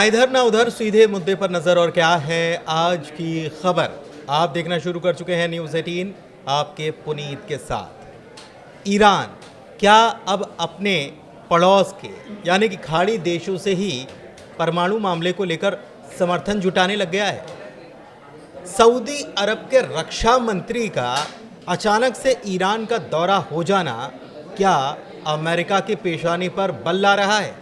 ना इधर ना उधर, सीधे मुद्दे पर नजर। और क्या है आज की खबर, आप देखना शुरू कर चुके हैं न्यूज़ 18 आपके पुनीत के साथ। ईरान क्या अब अपने पड़ोस के यानी कि खाड़ी देशों से ही परमाणु मामले को लेकर समर्थन जुटाने लग गया है? सऊदी अरब के रक्षा मंत्री का अचानक से ईरान का दौरा हो जाना क्या अमेरिका के पेशानी पर बल ला रहा है?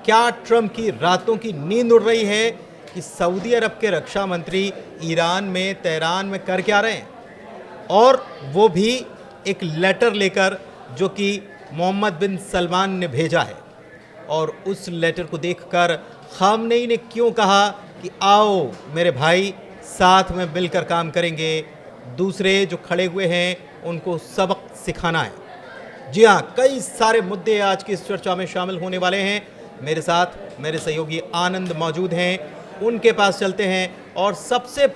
क्या ट्रंप की रातों की नींद उड़ रही है कि सऊदी अरब के रक्षा मंत्री ईरान में, तेहरान में कर क्या रहे हैं? और वो भी एक लेटर लेकर जो कि मोहम्मद बिन सलमान ने भेजा है। और उस लेटर को देखकर खामनेई ने क्यों कहा कि आओ मेरे भाई, साथ में मिलकर काम करेंगे, दूसरे जो खड़े हुए हैं उनको सबक सिखाना है। जी हाँ, कई सारे मुद्दे आज की इस चर्चा में शामिल होने वाले हैं। मेरे साथ मेरे सहयोगी आनंद मौजूद हैं, उनके पास चलते हैं। और सबसे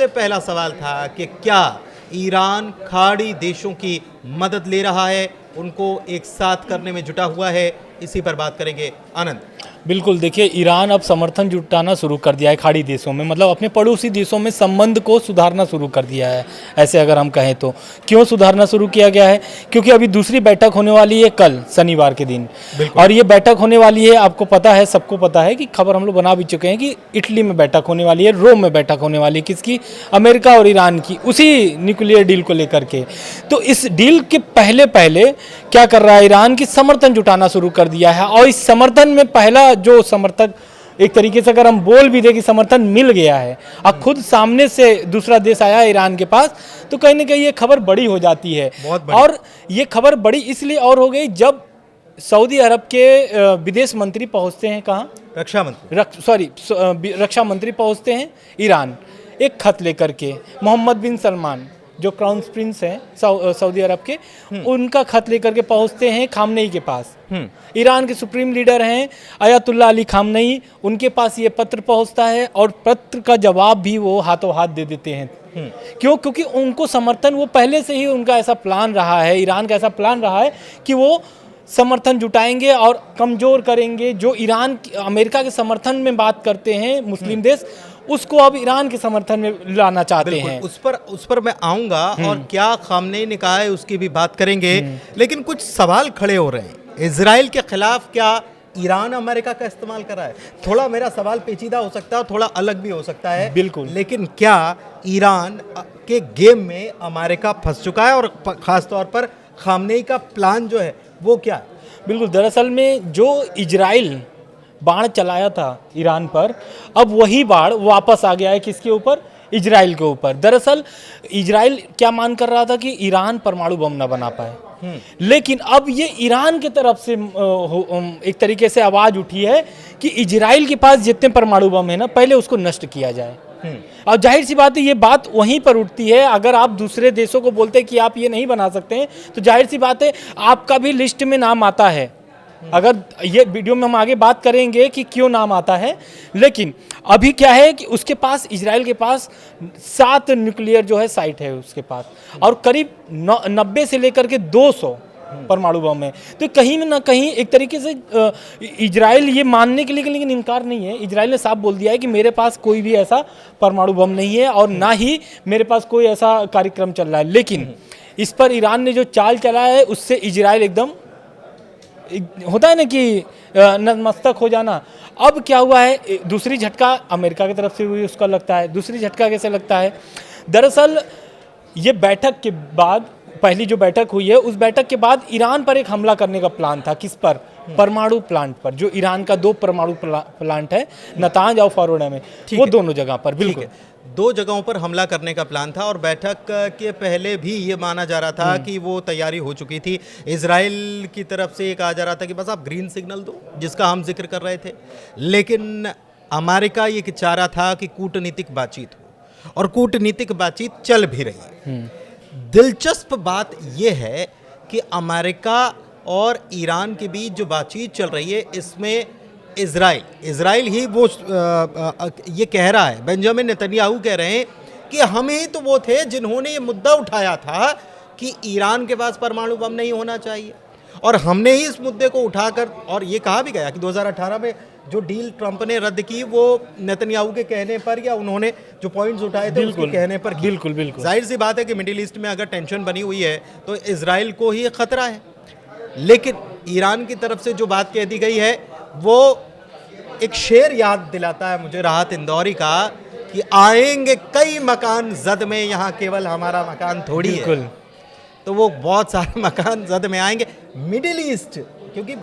पहला सवाल था कि क्या ईरान खाड़ी देशों की मदद ले रहा है, उनको एक साथ करने में जुटा हुआ है? इसी पर बात करेंगे आनंद। बिल्कुल, देखिए ईरान अब समर्थन जुटाना शुरू कर दिया है खाड़ी देशों में, मतलब अपने पड़ोसी देशों में संबंध को सुधारना शुरू कर दिया है। ऐसे अगर हम कहें तो क्यों सुधारना शुरू किया गया है? क्योंकि अभी दूसरी बैठक होने वाली है कल शनिवार के दिन, और ये बैठक होने वाली है, आपको पता है, सबको पता है कि खबर हम लोग बना भी चुके हैं कि इटली में बैठक होने वाली है, रोम में बैठक होने वाली है। किसकी? अमेरिका और ईरान की, उसी न्यूक्लियर डील को लेकर के। तो इस डील के पहले क्या कर रहा है ईरान की? समर्थन जुटाना शुरू कर दिया है। और इस समर्थन में पहला जो समर्थक, एक तरीके से अगर हम बोल भी दे कि समर्थन मिल गया है, अब खुद सामने से दूसरा देश आया ईरान के पास, तो कहीं ना कहीं ये खबर बड़ी हो जाती है। और ये खबर बड़ी इसलिए और हो गई जब सऊदी अरब के विदेश मंत्री पहुंचते हैं, कहाँ? रक्षा मंत्री पहुंचते हैं ईरान, एक खत लेकर के। मोहम्मद बिन सलमान जो क्राउन प्रिंस हैं सऊदी अरब के, उनका खत लेकर के पहुंचते हैं खामनेई के पास। ईरान के सुप्रीम लीडर हैं अयातुल्ला अली खामनेई, उनके पास ये पत्र पहुंचता है और पत्र का जवाब भी वो हाथों हाथ दे देते हैं। क्यों? क्योंकि उनको समर्थन, वो पहले से ही उनका ऐसा प्लान रहा है, ईरान का ऐसा प्लान रहा है कि वो समर्थन जुटाएंगे और कमजोर करेंगे। जो ईरान अमेरिका के समर्थन में बात करते हैं मुस्लिम देश, उसको अब ईरान के समर्थन में लाना चाहते हैं। उस पर मैं आऊंगा, और क्या खामनेई ने कहा है उसकी भी बात करेंगे। लेकिन कुछ सवाल खड़े हो रहे हैं। इजराइल के खिलाफ क्या ईरान अमेरिका का इस्तेमाल कर रहा है? थोड़ा मेरा सवाल पेचीदा हो सकता है, थोड़ा अलग भी हो सकता है, बिल्कुल, लेकिन क्या ईरान के गेम में अमेरिका फंस चुका है? और खासतौर पर खामनेई का प्लान जो है वो क्या है? बिल्कुल, दरअसल में जो इजराइल बाण चलाया था ईरान पर, अब वही बाण वापस आ गया है। किसके ऊपर? इजराइल के ऊपर। दरअसल इजराइल क्या मान कर रहा था कि ईरान परमाणु बम ना बना पाए, लेकिन अब ये ईरान की तरफ से एक तरीके से आवाज उठी है कि इजराइल के पास जितने परमाणु बम है ना, पहले उसको नष्ट किया जाए। और जाहिर सी बात है ये बात वहीं पर उठती है। अगर आप दूसरे देशों को बोलते हैं कि आप ये नहीं बना सकते हैं, तो जाहिर सी बात है आपका भी लिस्ट में नाम आता है। अगर ये वीडियो में हम आगे बात करेंगे कि क्यों नाम आता है, लेकिन अभी क्या है कि उसके पास, इजराइल के पास 7 न्यूक्लियर जो है साइट है उसके पास, और करीब 90 से लेकर के 200 परमाणु बम है। तो कहीं ना कहीं एक तरीके से इजराइल ये मानने के लिए लेकिन इनकार नहीं है। इजराइल ने साफ बोल दिया है कि मेरे पास कोई भी ऐसा परमाणु बम नहीं है और ना ही मेरे पास कोई ऐसा कार्यक्रम चल रहा है। लेकिन इस पर ईरान ने जो चाल चलाया है, उससे इजराइल एकदम, होता है ना कि नतमस्तक हो जाना। अब क्या हुआ है, दूसरी झटका अमेरिका की तरफ से हुई, उसका लगता है। दूसरी झटका कैसे लगता है? दरअसल ये बैठक के बाद, पहली जो बैठक हुई है, उस बैठक के बाद ईरान पर एक हमला करने का प्लान था। किस पर? परमाणु प्लांट पर, जो ईरान का 2 परमाणु प्लांट है, नतांज और फॉर्डो में, वो दोनों जगह पर। बिल्कुल, 2 जगहों पर हमला करने का प्लान था। और बैठक के पहले भी ये माना जा रहा था कि वो तैयारी हो चुकी थी। इजराइल की तरफ से ये कहा जा रहा था कि बस आप ग्रीन सिग्नल दो, जिसका हम जिक्र कर रहे थे। लेकिन अमेरिका ये चाह रहा था कि कूटनीतिक बातचीत हो, और कूटनीतिक बातचीत चल भी रही है। दिलचस्प बात यह है कि अमेरिका और ईरान के बीच जो बातचीत चल रही है, इसमें इजराइल ही वो ये कह रहा है, बेंजामिन नेतन्याहू कह रहे हैं कि हम ही तो वो थे जिन्होंने ये मुद्दा उठाया था कि ईरान के पास परमाणु बम नहीं होना चाहिए, और हमने ही इस मुद्दे को उठाकर, और ये कहा भी गया कि 2018 में जो डील ट्रंप ने रद्द की वो नेतन्याहू के कहने पर या उन्होंने जो पॉइंट्स उठाए थे उसके कहने पर की। बिल्कुल बिल्कुल जाहिर सी बात है कि मिडिल ईस्ट में अगर टेंशन बनी हुई है तो इजराइल को ही खतरा है, लेकिन ईरान की तरफ से जो बात कह दी गई है वो एक शेर याद दिलाता है मुझे राहत इंदौरी का कि आएंगे कई मकान जद में, यहाँ केवल हमारा मकान थोड़ी है। तो वो बहुत सारे मकान जद में आएंगे मिडिल ईस्ट, क्योंकि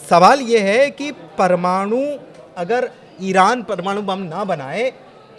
सवाल ये है कि परमाणु अगर ईरान परमाणु बम ना बनाए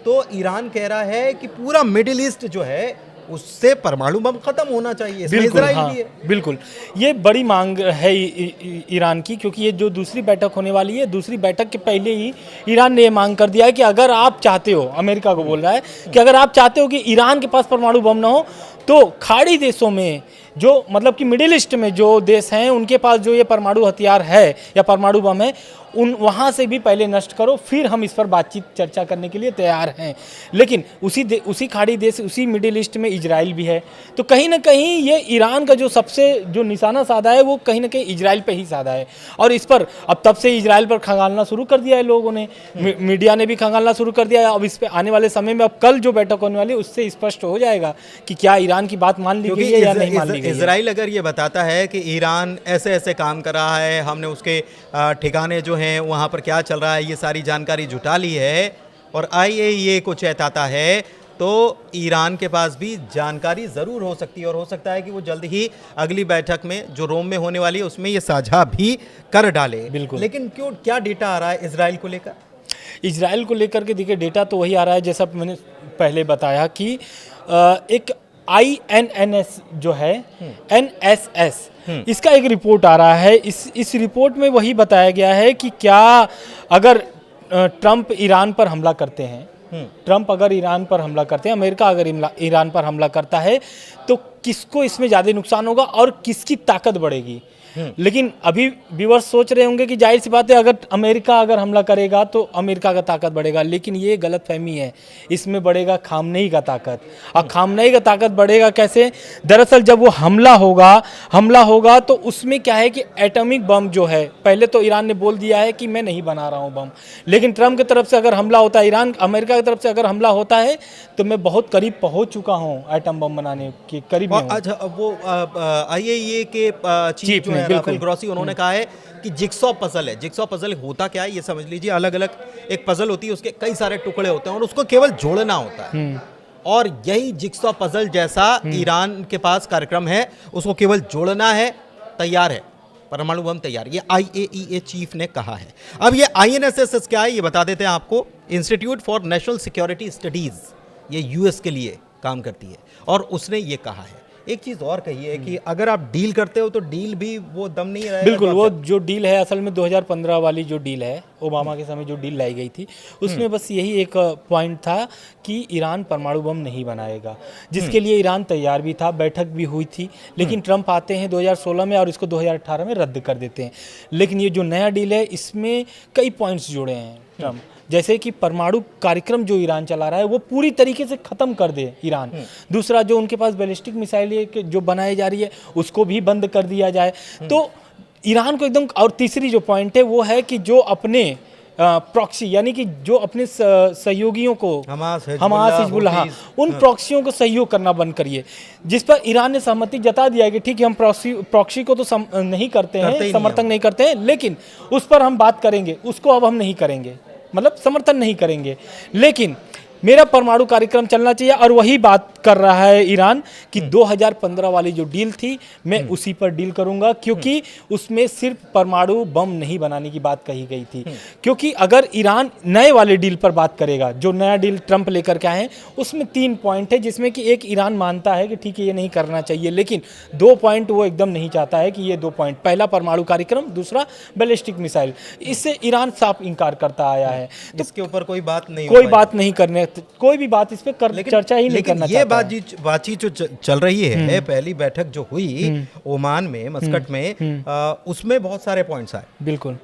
तो ईरान कह रहा है कि पूरा मिडिल ईस्ट जो है उससे परमाणु बम खत्म होना चाहिए। बिल्कुल, इजराइल हाँ, भी है। बिल्कुल ये बड़ी मांग है ईरान की, क्योंकि ये जो दूसरी बैठक होने वाली है, दूसरी बैठक के पहले ही ईरान ने ये मांग कर दिया है कि अगर आप चाहते हो, अमेरिका को बोल रहा है कि अगर आप चाहते हो कि ईरान के पास परमाणु बम ना हो तो खाड़ी देशों में जो मतलब कि मिडिल ईस्ट में जो देश हैं उनके पास जो ये परमाणु हथियार है या परमाणु बम है उन वहाँ से भी पहले नष्ट करो, फिर हम इस पर बातचीत चर्चा करने के लिए तैयार हैं। लेकिन उसी खाड़ी देश, उसी मिडिल ईस्ट में इजराइल भी है, तो कहीं ना कहीं ये ईरान का जो सबसे जो निशाना साधा है वो कहीं ना कहीं इजराइल पे ही साधा है। और इस पर अब तब से इजराइल पर खंगालना शुरू कर दिया है लोगों ने, मीडिया ने भी खंगालना शुरू कर दिया है। अब इस पर आने वाले समय में, अब कल जो बैठक होने वाली है उससे स्पष्ट हो जाएगा कि क्या ईरान की बात मान ली गई है या नहीं मान ली गई है। इजराइल अगर ये बताता है कि ईरान ऐसे ऐसे काम कर रहा है, हमने उसके ठिकाने जो हैं वहाँ पर क्या चल रहा है ये सारी जानकारी जुटा ली है और IAEA को चेताता है, तो ईरान के पास भी जानकारी ज़रूर हो सकती है और हो सकता है कि वो जल्द ही अगली बैठक में जो रोम में होने वाली है उसमें ये साझा भी कर डाले। बिल्कुल। लेकिन क्यों, क्या डेटा आ रहा है इजराइल को लेकर? इजराइल को लेकर के देखिए डेटा तो वही आ रहा है जैसा मैंने पहले बताया कि एक INNS जो है NSS इसका एक रिपोर्ट आ रहा है। इस रिपोर्ट में वही बताया गया है कि क्या अगर ट्रंप ईरान पर हमला करते हैं, ट्रंप अगर ईरान पर हमला करते हैं, अमेरिका अगर ईरान पर हमला करता है तो किसको इसमें ज़्यादा नुकसान होगा और किसकी ताकत बढ़ेगी। लेकिन अभी व्यूअर्स सोच रहे होंगे कि जाहिर सी बात है अगर अमेरिका अगर हमला करेगा तो अमेरिका का ताकत बढ़ेगा, लेकिन ये गलतफहमी है। इसमें बढ़ेगा खामनेई का ताकत। और खामनेई का ताकत बढ़ेगा कैसे? दरअसल जब वो हमला होगा तो उसमें क्या है कि एटॉमिक बम जो है, पहले तो ईरान ने बोल दिया है कि मैं नहीं बना रहा हूँ बम, लेकिन ट्रंप की तरफ से अगर हमला होता है, अमेरिका की तरफ से अगर हमला होता है तो मैं बहुत करीब पहुँच चुका हूँ एटम बम बनाने के करीब में हूँ। अच्छा, वो IAEA के चीफ राफेल ग्रॉसी उन्होंने कहा है कि जिक्सॉ पजल है। जिक्सॉ पजल होता क्या है ये समझ लीजिए, अलग अलग एक पजल होती है, उसके कई सारे टुकड़े होते हैं और उसको केवल जोड़ना होता है। और यही जिक्सॉ पजल जैसा ईरान के पास कार्यक्रम है, उसको केवल जोड़ना है, तैयार है, परमाणु बम तैयार। ये IAEA चीफ ने कहा है। अब ये INSS क्या है ये बता देते हैं आपको। Institute for national security studies, ये US के लिए काम करती है और उसने ये कहा है। एक चीज़ और कही है कि अगर आप डील करते हो तो डील भी वो दम नहीं रहेगा। बिल्कुल, वो जो डील है असल में 2015 वाली जो डील है, ओबामा के समय जो डील लाई गई थी, उसमें बस यही एक पॉइंट था कि ईरान परमाणु बम नहीं बनाएगा, जिसके लिए ईरान तैयार भी था, बैठक भी हुई थी। लेकिन ट्रंप आते हैं 2016 में और इसको 2018 में रद्द कर देते हैं। लेकिन ये जो नया डील है इसमें कई पॉइंट्स जुड़े हैं ट्रंप, जैसे कि परमाणु कार्यक्रम जो ईरान चला रहा है वो पूरी तरीके से ख़त्म कर दे ईरान। दूसरा, जो उनके पास बैलिस्टिक मिसाइल जो बनाई जा रही है उसको भी बंद कर दिया जाए, तो ईरान को एकदम। और तीसरी जो पॉइंट है वो है कि जो अपने प्रॉक्सी यानी कि जो अपने सहयोगियों को हमास, हिजबुल्लाह, उन प्रॉक्सियों को सहयोग करना बंद करिए, जिस पर ईरान ने सहमति जता दिया है कि ठीक है हम प्रॉक्सी को तो नहीं करते हैं, समर्थन नहीं करते हैं, लेकिन उस पर हम बात करेंगे, उसको अब हम नहीं करेंगे, मतलब समर्थन नहीं करेंगे, लेकिन मेरा परमाणु कार्यक्रम चलना चाहिए। और वही बात कर रहा है ईरान कि 2015 वाली जो डील थी मैं उसी पर डील करूंगा, क्योंकि उसमें सिर्फ परमाणु बम नहीं बनाने की बात कही गई थी। क्योंकि अगर ईरान नए वाले डील पर बात करेगा, जो नया डील ट्रंप लेकर के आए हैं, उसमें 3 पॉइंट है, जिसमें कि एक ईरान मानता है कि ठीक है ये नहीं करना चाहिए, लेकिन 2 पॉइंट वो एकदम नहीं चाहता है कि ये 2 पॉइंट, पहला परमाणु कार्यक्रम, दूसरा बैलिस्टिक मिसाइल, इससे ईरान साफ इंकार करता आया है। तो इसके ऊपर कोई बात नहीं करने, कोई भी बात इस पे चर्चा ही नहीं करना चाहता। बातचीत जो चल रही है, पहली बैठक जो हुई ओमान में, मस्कट में, उसमें बहुत सारे पॉइंट्स आए। बिल्कुल,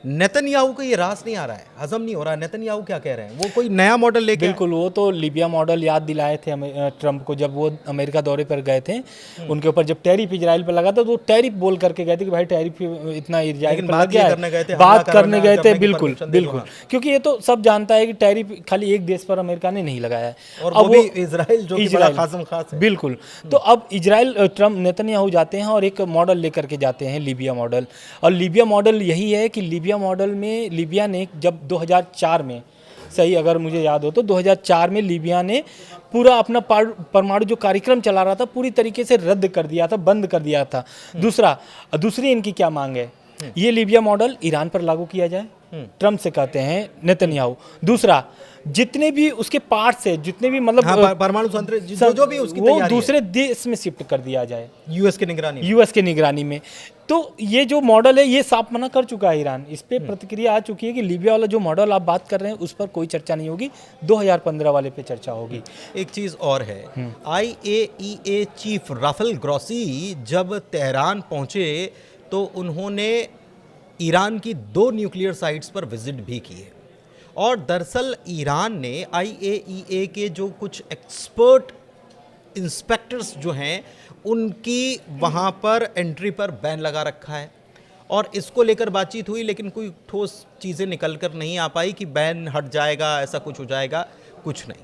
नेतन्याहू को ये रास नहीं आ रहा है, हजम नहीं हो रहा है। नेतन्याहू क्या कह रहे हैं, वो कोई नया मॉडल लेके आए? बिल्कुल, वो तो लीबिया मॉडल याद दिलाए थे ट्रंप को जब वो अमेरिका दौरे पर गए थे। उनके ऊपर जब टैरिफ इजराइल पर लगा था तो टैरिफ बोल करके गए थे कि भाई टैरिफ इतना इजराइल पर लग गया है, बात करने गए थे। बिल्कुल बिल्कुल, क्योंकि ये तो सब जानता है कि टैरिफ खाली एक देश पर अमेरिका ने नहीं लगाया है, और वो भी इजराइल, जो कि बड़ा खासम खास है। बिल्कुल। तो अब इजराइल ट्रम्प नेतन्याहू जाते हैं और एक मॉडल लेकर के जाते हैं, लीबिया मॉडल। और लीबिया मॉडल यही है कि लीबिया मॉडल में लीबिया ने जब 2004 में, सही अगर मुझे याद हो तो 2004 में लीबिया ने पूरा अपना परमाणु जो कार्यक्रम चला रहा था पूरी तरीके से रद्द कर दिया था, बंद कर दिया था। दूसरी इनकी क्या मांग है, ये लीबिया मॉडल ईरान पर लागू किया जाए, ट्रम्प से कहते हैं नेतन्याहू। दूसरा, जितने भी उसके पार्ट्स है, जितने भी मतलब परमाणु संयंत्र जो भी उसकी वो दूसरे देश में शिफ्ट कर दिया जाए, यूएस के निगरानी में। तो ये जो मॉडल है ये साफ मना कर चुका है ईरान। इस पे प्रतिक्रिया आ चुकी है कि लीबिया वाला जो मॉडल आप बात कर रहे हैं उस पर कोई चर्चा नहीं होगी, 2015 वाले पे चर्चा होगी। एक चीज़ और है, IAEA चीफ राफेल ग्रॉसी जब तेहरान पहुंचे तो उन्होंने ईरान की 2 न्यूक्लियर साइट्स पर विजिट भी की है। और दरअसल ईरान ने IAEA के जो कुछ एक्सपर्ट इंस्पेक्टर्स जो हैं उनकी वहाँ पर एंट्री पर बैन लगा रखा है। और इसको लेकर बातचीत हुई लेकिन कोई ठोस चीज़ें निकल कर नहीं आ पाई कि बैन हट जाएगा, ऐसा कुछ हो जाएगा, कुछ नहीं।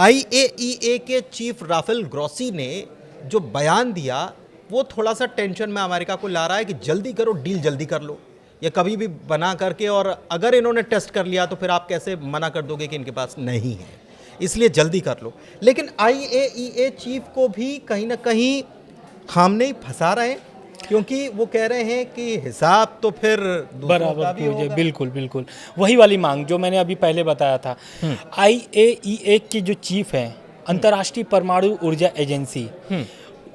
IAEA के चीफ राफेल ग्रॉसी ने जो बयान दिया वो थोड़ा सा टेंशन में अमेरिका को ला रहा है कि जल्दी करो, डील जल्दी कर लो, या कभी भी बना करके, और अगर इन्होंने टेस्ट कर लिया तो फिर आप कैसे मना कर दोगे कि इनके पास नहीं है, इसलिए जल्दी कर लो। लेकिन IAEA चीफ को भी कहीं ना कहीं खामनेई फंसा रहे हैं, क्योंकि वो कह रहे हैं कि हिसाब तो फिर बराबर भी होगा। बिल्कुल बिल्कुल, वही वाली मांग जो मैंने अभी पहले बताया था। IAEA के जो चीफ हैं, अंतर्राष्ट्रीय परमाणु ऊर्जा एजेंसी,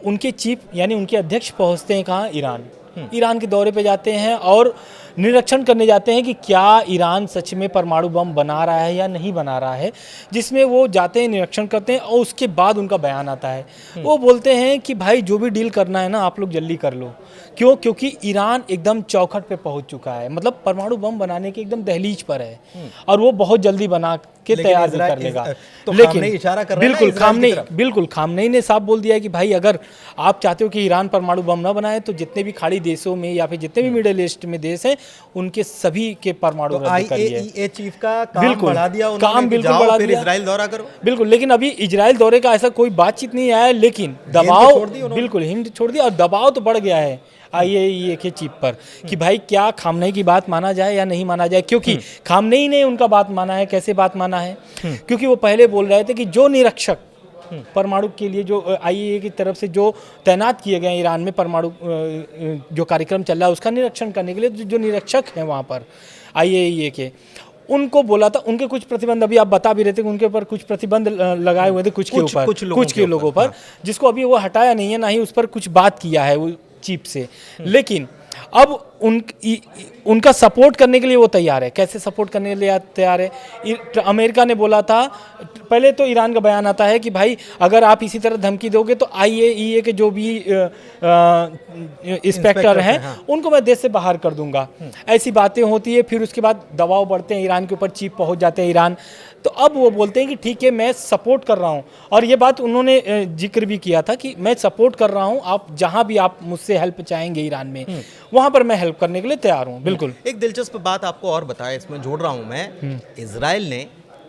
उनके चीफ यानी उनके अध्यक्ष पहुंचते हैं कहाँ, ईरान। ईरान के दौरे पे जाते हैं और निरीक्षण करने जाते हैं कि क्या ईरान सच में परमाणु बम बना रहा है या नहीं बना रहा है, जिसमें वो जाते हैं, निरीक्षण करते हैं और उसके बाद उनका बयान आता है। वो बोलते हैं कि भाई जो भी डील करना है ना आप लोग जल्दी कर लो। क्यों? क्योंकि ईरान एकदम चौखट पे पहुंच चुका है, मतलब परमाणु बम बनाने के एकदम दहलीज पर है और वो बहुत जल्दी बना के तैयार भी कर लेगा। तो लेकिन इशारा कर रहे हैं बिल्कुल खामनेई ने साफ बोल दिया है कि भाई अगर आप चाहते हो कि ईरान परमाणु बम ना बनाए तो जितने भी खाड़ी देशों में या फिर जितने भी मिडिल ईस्ट में देश हैं उनके सभी के परमाणु रद्द करिए। IAEA चीफ का काम बढ़ा दिया उन्होंने, काम बिल्कुल बढ़ा दिया, इजराइल दौरा करो। बिल्कुल, लेकिन अभी इजराइल दौरे का ऐसा कोई बातचीत नहीं आया, लेकिन दबाव बिल्कुल हिंद छोड़ दिया और दबाव तो बढ़ गया है IAEA के चीफ पर कि भाई क्या खामनेई की बात माना जाए या नहीं माना जाए। क्योंकि खामनेई ने उनका बात माना है। कैसे बात माना है? क्योंकि वो पहले बोल रहे थे कि जो निरीक्षक परमाणु के लिए जो IAEA की तरफ से जो तैनात किए गए ईरान में परमाणु जो कार्यक्रम चल रहा है उसका निरीक्षण करने के लिए जो निरीक्षक हैं वहाँ पर IAEA के, उनको बोला था, उनके कुछ प्रतिबंध अभी आप बता भी रहे थे कि उनके ऊपर कुछ प्रतिबंध लगाए हुए थे कुछ के लोगों पर, जिसको अभी वो हटाया नहीं है, ना ही उस पर कुछ बात किया है वो चीफ से। लेकिन अब उनका सपोर्ट करने के लिए वो तैयार है। कैसे सपोर्ट करने के लिए तैयार है? अमेरिका ने बोला था, पहले तो ईरान का बयान आता है कि भाई अगर आप इसी तरह धमकी दोगे तो IAEA के जो भी इंस्पेक्टर हैं उनको मैं देश से बाहर कर दूंगा। ऐसी बातें होती है, फिर उसके बाद दबाव बढ़ते हैं ईरान के ऊपर, चीफ पहुंच जाते हैं ईरान। तो अब वो बोलते हैं कि ठीक है मैं सपोर्ट कर रहा हूँ, और ये बात उन्होंने जिक्र भी किया था कि मैं सपोर्ट कर रहा हूँ, आप जहाँ भी आप मुझसे हेल्प चाहेंगे ईरान में वहाँ पर मैं हेल्प करने के लिए तैयार हूँ। बिल्कुल। एक दिलचस्प बात आपको और बताया, इसमें जोड़ रहा हूँ मैं, इजराइल ने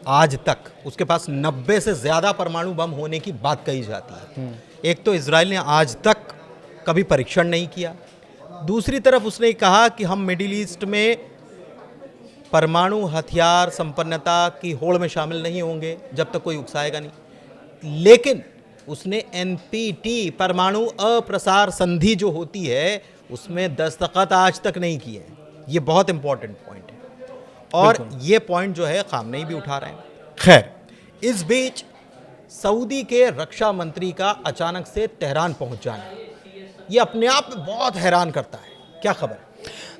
आज तक उसके पास 90 से ज़्यादा परमाणु बम होने की बात कही जाती है। एक तो इजराइल ने आज तक कभी परीक्षण नहीं किया, दूसरी तरफ उसने कहा कि हम मिडिल ईस्ट में परमाणु हथियार संपन्नता की होड़ में शामिल नहीं होंगे जब तक कोई उकसाएगा नहीं। लेकिन उसने NPT परमाणु अप्रसार संधि जो होती है उसमें दस्तखत आज तक नहीं किए। ये बहुत इंपॉर्टेंट पॉइंट है और ये पॉइंट जो है खामनेई भी उठा रहे हैं। खैर, इस बीच सऊदी के रक्षा मंत्री का अचानक से तेहरान पहुंच जाना, ये अपने आप में बहुत हैरान करता है। क्या खबर?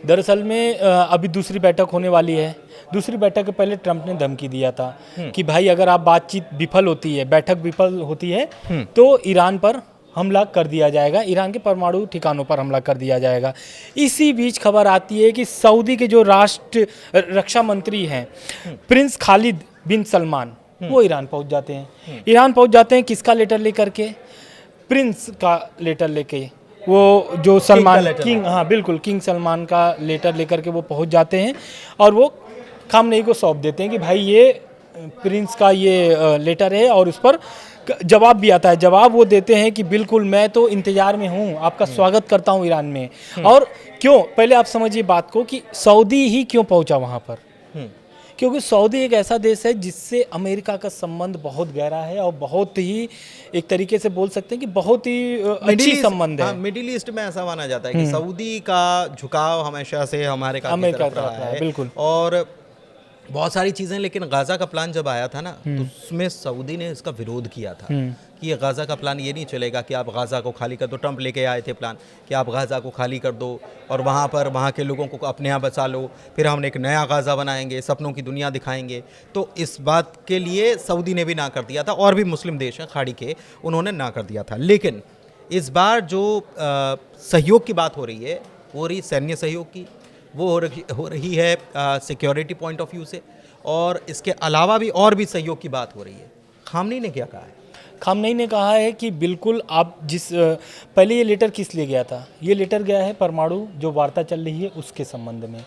दरअसल में अभी दूसरी बैठक होने वाली है। दूसरी बैठक के पहले ट्रंप ने धमकी दिया था कि भाई अगर आप बातचीत विफल होती है, बैठक विफल होती है तो ईरान पर हमला कर दिया जाएगा, ईरान के परमाणु ठिकानों पर हमला कर दिया जाएगा। इसी बीच खबर आती है कि सऊदी के जो राष्ट्र रक्षा मंत्री हैं प्रिंस खालिद बिन सलमान, वो ईरान पहुंच जाते हैं। ईरान पहुंच जाते हैं किसका लेटर लेकर के? प्रिंस का लेटर लेके, वो जो सलमान किंग, हाँ बिल्कुल, किंग सलमान का लेटर लेकर के वो पहुंच जाते हैं और वो खामनेई को सौंप देते हैं कि भाई ये प्रिंस का ये लेटर है, और उस पर जवाब भी आता है। जवाब वो देते हैं कि बिल्कुल मैं तो इंतजार में हूँ, आपका स्वागत करता हूँ ईरान में। और क्यों, पहले आप समझिए बात को कि सऊदी ही क्यों पहुंचा वहाँ पर। क्योंकि सऊदी एक ऐसा देश है जिससे अमेरिका का संबंध बहुत गहरा है और बहुत ही, एक तरीके से बोल सकते हैं कि बहुत ही अच्छी संबंध है। मिडिल ईस्ट में ऐसा माना जाता है कि सऊदी का झुकाव हमेशा से हमारे अमेरिका तरफ रहा है, बिल्कुल। और बहुत सारी चीज़ें, लेकिन गाज़ा का प्लान जब आया था ना, तो उसमें सऊदी ने इसका विरोध किया था कि ये गाज़ा का प्लान ये नहीं चलेगा कि आप गाज़ा को खाली कर दो। ट्रंप लेके आए थे प्लान कि आप गाज़ा को खाली कर दो और वहाँ पर वहाँ के लोगों को अपने यहाँ बचा लो, फिर हम एक नया गाज़ा बनाएंगे, सपनों की दुनिया दिखाएंगे। तो इस बात के लिए सऊदी ने भी ना कर दिया था, और भी मुस्लिम देश हैं खाड़ी के, उन्होंने ना कर दिया था। लेकिन इस बार जो सहयोग की बात हो रही है, वो हो रही सैन्य सहयोग की, वो हो रही है सिक्योरिटी पॉइंट ऑफ व्यू से, और इसके अलावा भी और भी सहयोग की बात हो रही है। खामनेई ने क्या कहा है? खामनेई ने कहा है कि बिल्कुल आप पहले ये लेटर किस लिए गया था? ये लेटर गया है परमाणु जो वार्ता चल रही है उसके संबंध में,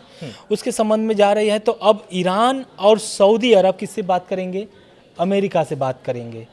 उसके संबंध में जा रही है। तो अब ईरान और सऊदी अरब किससे बात करेंगे? अमेरिका से बात करेंगे।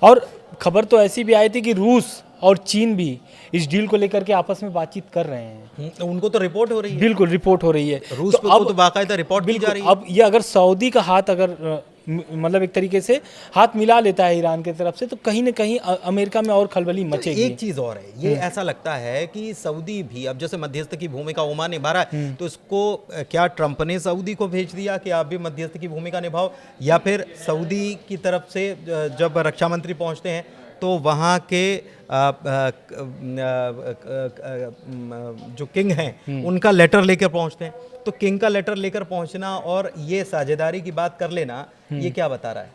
और खबर तो ऐसी भी आई थी कि रूस और चीन भी इस डील को लेकर के आपस में बातचीत कर रहे हैं। उनको तो रिपोर्ट हो रही है, बिल्कुल रिपोर्ट हो रही है। रूस तो अब तो बाकायदा रिपोर्ट की जा रही है। अब ये अगर सऊदी का हाथ अगर मतलब एक तरीके से हाथ मिला लेता है ईरान की तरफ से, तो कहीं ना कहीं अमेरिका में और खलबली मचेगी। एक चीज और है, ये ऐसा लगता है कि सऊदी भी अब जैसे मध्यस्थ की भूमिका ओमान निभा रहा है, तो इसको क्या ट्रंप ने सऊदी को भेज दिया कि आप भी मध्यस्थ की भूमिका निभाओ, या फिर सऊदी की तरफ से जब रक्षा मंत्री पहुंचते हैं तो वहाँ के जो किंग हैं उनका लेटर लेकर पहुंचते हैं? तो किंग का लेटर लेकर पहुंचना और ये साझेदारी की बात कर लेना, ये क्या बता रहा है?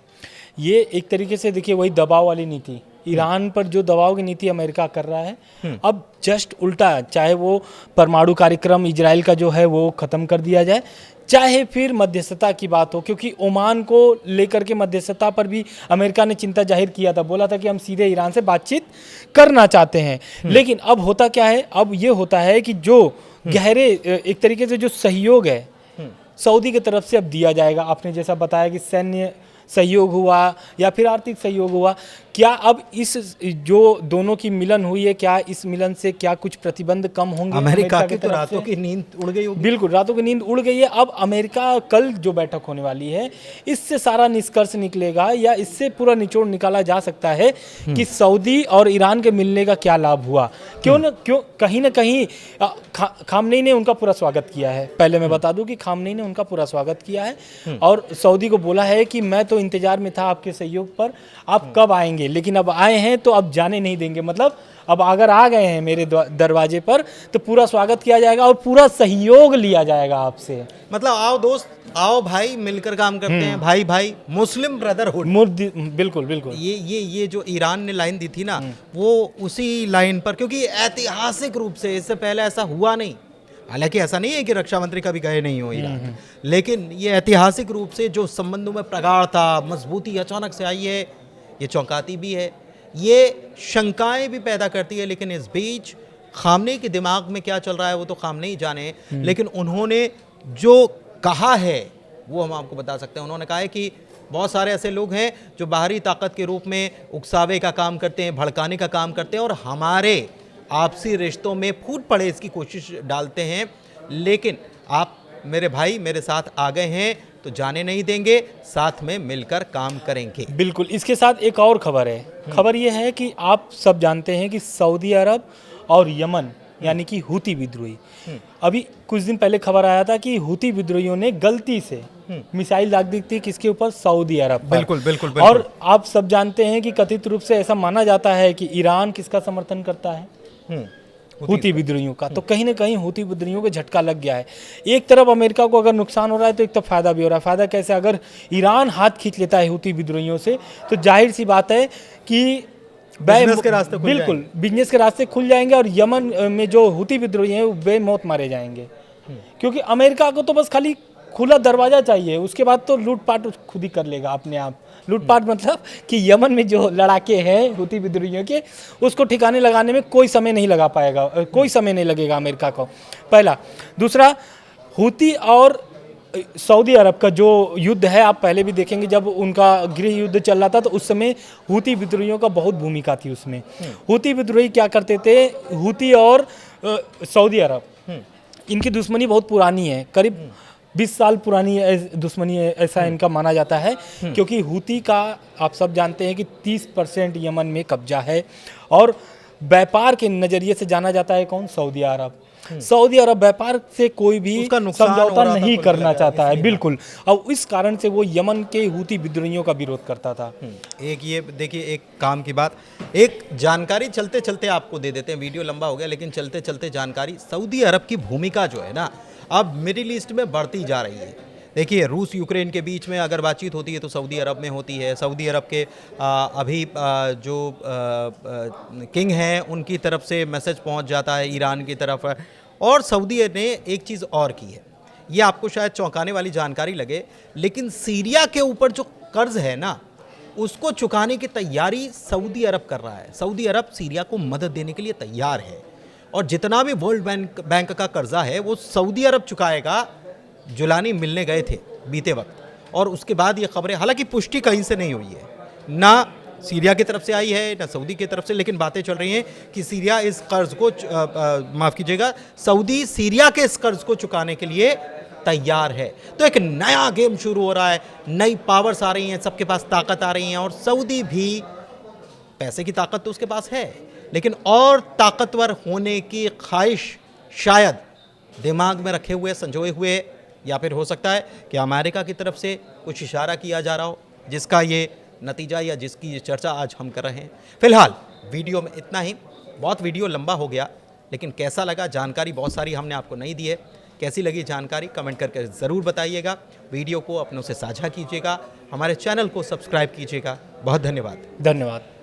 ये एक तरीके से देखिए वही दबाव वाली नीति, ईरान पर जो दबाव की नीति अमेरिका कर रहा है, अब जस्ट उल्टा, चाहे वो परमाणु कार्यक्रम इजराइल का जो है वो ख़त्म कर दिया जाए, चाहे फिर मध्यस्थता की बात हो, क्योंकि ओमान को लेकर के मध्यस्थता पर भी अमेरिका ने चिंता जाहिर किया था, बोला था कि हम सीधे ईरान से बातचीत करना चाहते हैं। लेकिन अब होता क्या है? अब ये होता है कि जो गहरे एक तरीके से जो सहयोग है सऊदी की तरफ से अब दिया जाएगा। आपने जैसा बताया कि सैन्य सहयोग हुआ या फिर आर्थिक सहयोग हुआ, क्या अब इस जो दोनों की मिलन हुई है, क्या इस मिलन से क्या कुछ प्रतिबंध कम होंगे? अमेरिका की तो रातों की नींद उड़ गई होगी। बिल्कुल, रातों की नींद उड़ गई है। अब अमेरिका कल जो बैठक होने वाली है, इससे सारा निष्कर्ष निकलेगा या इससे पूरा निचोड़ निकाला जा सकता है कि सऊदी और ईरान के मिलने का क्या लाभ हुआ। क्यों कहीं ना कहीं खामनेई ने उनका पूरा स्वागत किया है। पहले मैं बता दूं कि खामनेई ने उनका पूरा स्वागत किया है और सऊदी को बोला है कि मैं तो इंतजार में था आपके सहयोग पर, आप कब आएंगे, लेकिन अब आए हैं तो अब जाने नहीं देंगे। मतलब अब अगर आ गए हैं मेरे दरवाजे पर तो पूरा स्वागत किया जाएगा और पूरा सहयोग लिया जाएगा आपसे। मतलब आओ दोस्त, आओ भाई, मिलकर काम करते हैं, भाई भाई, मुस्लिम ब्रदरहुड। बिल्कुल बिल्कुल, ये जो ईरान ने लाइन दी थी ना, वो उसी लाइन पर, क्योंकि ऐतिहासिक रूप से इससे पहले ऐसा हुआ नहीं। हालांकि ऐसा नहीं है कि रक्षा मंत्री कभी गए नहीं हो ईरान, लेकिन ये ऐतिहासिक रूप से जो संबंधों में प्रगाढ़ता, मजबूती अचानक से आई है, ये चौंकाती भी है, ये शंकाएं भी पैदा करती है। लेकिन इस बीच खामनेई के दिमाग में क्या चल रहा है वो तो खामनेई जाने, लेकिन उन्होंने जो कहा है वो हम आपको बता सकते हैं। उन्होंने कहा है कि बहुत सारे ऐसे लोग हैं जो बाहरी ताकत के रूप में उकसावे का काम करते हैं, भड़काने का काम करते हैं और हमारे आपसी रिश्तों में फूट पड़े इसकी कोशिश डालते हैं, लेकिन आप मेरे भाई मेरे साथ आ गए हैं तो जाने नहीं देंगे, साथ में मिलकर काम करेंगे। बिल्कुल। इसके साथ एक और खबर है। खबर यह है कि आप सब जानते हैं कि सऊदी अरब और यमन यानी कि हूती विद्रोही, अभी कुछ दिन पहले खबर आया था कि हूती विद्रोहियों ने गलती से मिसाइल दाग दी थी किसके ऊपर? सऊदी अरब पर। बिल्कुल बिल्कुल बिल्कुल। और आप सब जानते हैं कि कथित रूप से ऐसा माना जाता है कि ईरान किसका समर्थन करता है? हूती विद्रोहियों का। तो कहीं ना कहीं हूती विद्रोहियों को झटका लग गया है। एक तरफ अमेरिका को अगर नुकसान हो रहा है तो एक तरफ फायदा भी हो रहा है। फायदा कैसे? अगर ईरान हाथ खींच लेता है हूती विद्रोहियों से तो जाहिर सी बात है कि बिजनेस के रास्ते खुल बिल्कुल बिजनेस के रास्ते खुल जाएंगे और यमन में जो हुती विद्रोही हैं वो बेमौत मारे जाएंगे। क्योंकि अमेरिका को तो बस खाली खुला दरवाज़ा चाहिए, उसके बाद तो लूटपाट खुद ही कर लेगा अपने आप। लूटपाट मतलब कि यमन में जो लड़ाके हैं हुती विद्रोहियों के, उसको ठिकाने लगाने में कोई समय नहीं लगा पाएगा, कोई समय नहीं लगेगा अमेरिका को, पहला। दूसरा, हुती और सऊदी अरब का जो युद्ध है, आप पहले भी देखेंगे जब उनका गृह युद्ध चल रहा था तो उस समय हुती विद्रोहियों का बहुत भूमिका थी उसमें। हुती विद्रोही क्या करते थे, हुती और सऊदी अरब, इनकी दुश्मनी बहुत पुरानी है, करीब 20 साल पुरानी दुश्मनी है, ऐसा इनका माना जाता है। क्योंकि हुती का आप सब जानते हैं कि 30% यमन में कब्जा है और व्यापार के नज़रिए से जाना जाता है कौन, सऊदी अरब। सऊदी अरब व्यापार से कोई भी समझौता नहीं करना चाहता है, बिल्कुल। और इस कारण से वो यमन के हुती विद्रोहियों का विरोध करता था। एक ये देखिए, एक काम की बात, एक जानकारी चलते चलते आपको दे देते हैं, वीडियो लंबा हो गया लेकिन चलते चलते जानकारी। सऊदी अरब की भूमिका जो है ना अब मिडिल ईस्ट में बढ़ती जा रही है। देखिए, रूस यूक्रेन के बीच में अगर बातचीत होती है तो सऊदी अरब में होती है। सऊदी अरब के अभी जो किंग हैं उनकी तरफ से मैसेज पहुंच जाता है ईरान की तरफ। और सऊदी ने एक चीज़ और की है, ये आपको शायद चौंकाने वाली जानकारी लगे, लेकिन सीरिया के ऊपर जो कर्ज है ना उसको चुकाने की तैयारी सऊदी अरब कर रहा है। सऊदी अरब सीरिया को मदद देने के लिए तैयार है और जितना भी वर्ल्ड बैंक का कर्जा है वो सऊदी अरब चुकाएगा। जुलानी मिलने गए थे बीते वक्त और उसके बाद ये खबरें, हालांकि पुष्टि कहीं से नहीं हुई है, ना सीरिया की तरफ से आई है ना सऊदी की तरफ से, लेकिन बातें चल रही हैं कि सीरिया इस कर्ज को माफ़ कीजिएगा, सऊदी सीरिया के इस कर्ज को चुकाने के लिए तैयार है। तो एक नया गेम शुरू हो रहा है, नई पावर्स आ रही हैं, सबके पास ताकत आ रही हैं और सऊदी भी, पैसे की ताकत तो उसके पास है लेकिन और ताकतवर होने की ख्वाहिश शायद दिमाग में रखे हुए, संजोए हुए, या फिर हो सकता है कि अमेरिका की तरफ से कुछ इशारा किया जा रहा हो जिसका ये नतीजा या जिसकी ये चर्चा आज हम कर रहे हैं। फिलहाल वीडियो में इतना ही, बहुत वीडियो लंबा हो गया लेकिन कैसा लगा, जानकारी बहुत सारी हमने आपको नहीं दी है। कैसी लगी जानकारी कमेंट करके ज़रूर बताइएगा। वीडियो को अपनों से साझा कीजिएगा, हमारे चैनल को सब्सक्राइब कीजिएगा। बहुत धन्यवाद। धन्यवाद।